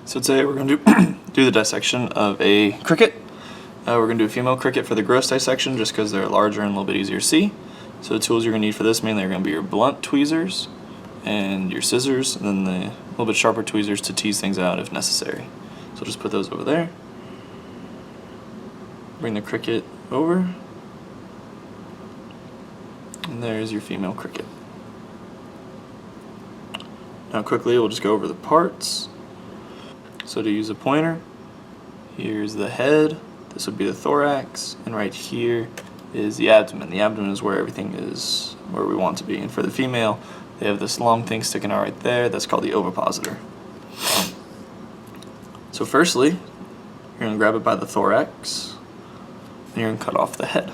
So today we're going to do the dissection of a cricket. We're going to do a female cricket for the gross dissection just because they're larger and a little bit easier to see. So the tools you're going to need for this mainly are going to be your blunt tweezers and your scissors, and then the little bit sharper tweezers to tease things out if necessary. So just put those over there. Bring the cricket over. And there's your female cricket. Now quickly we'll just go over the parts. So to use a pointer, here's the head, this would be the thorax, and right here is the abdomen. The abdomen is where everything is, where we want to be. And for the female, they have this long thing sticking out right there, that's called the ovipositor. So firstly, you're going to grab it by the thorax, and you're going to cut off the head.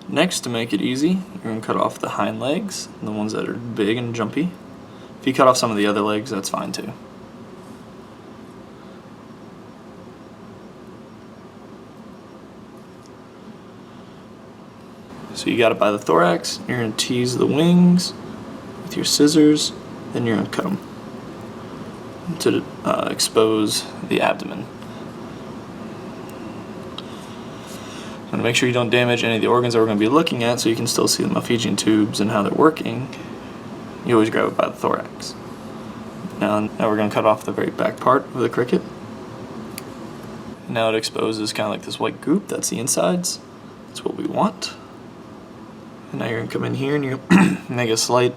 Next, to make it easy, you're going to cut off the hind legs, the ones that are big and jumpy. If you cut off some of the other legs, that's fine too. So you got it by the thorax, you're going to tease the wings with your scissors, then you're going to cut them to expose the abdomen. And make sure you don't damage any of the organs that we're going to be looking at, so you can still see the Malpighian tubes and how they're working. You always grab it by the thorax. Now we're going to cut off the very back part of the cricket. Now it exposes kind of like this white goop, that's the insides. That's what we want. And now you're going to come in here and you make a slight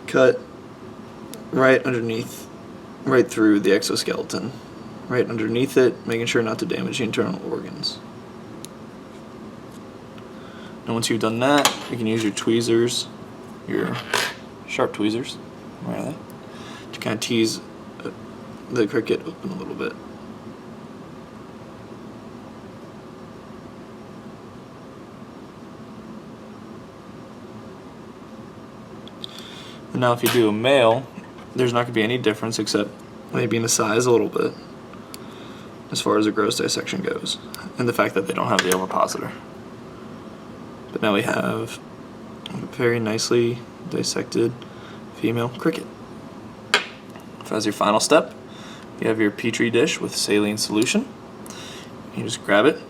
cut right underneath, right through the exoskeleton. Right underneath it, making sure not to damage the internal organs. And once you've done that, you can use your tweezers, your sharp tweezers, where are they? To kind of tease the cricket open a little bit. And now if you do a male, there's not going to be any difference except maybe in the size a little bit as far as the gross dissection goes, and the fact that they don't have the ovipositor. But now we have a very nicely dissected female cricket. As your final step, you have your petri dish with saline solution. You just grab it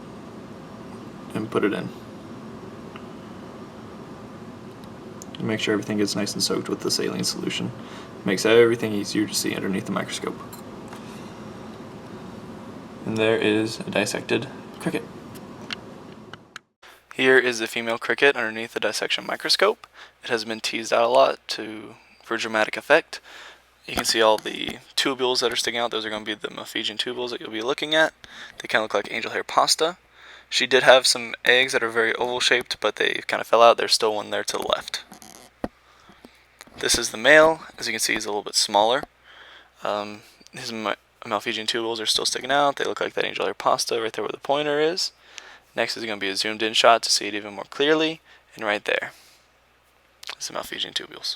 and put it in. And make sure everything gets nice and soaked with the saline solution. It makes everything easier to see underneath the microscope. And there is a dissected cricket. Here is the female cricket underneath the dissection microscope. It has been teased out a lot for dramatic effect. You can see all the tubules that are sticking out. Those are going to be the Malpighian tubules that you'll be looking at. They kind of look like angel hair pasta. She did have some eggs that are very oval shaped, but they kind of fell out. There's still one there to the left. This is the male. As you can see, he's a little bit smaller. His Malpighian tubules are still sticking out. They look like that angel hair pasta right there where the pointer is. Next is going to be a zoomed in shot to see it even more clearly, and right there is the Malpighian tubules.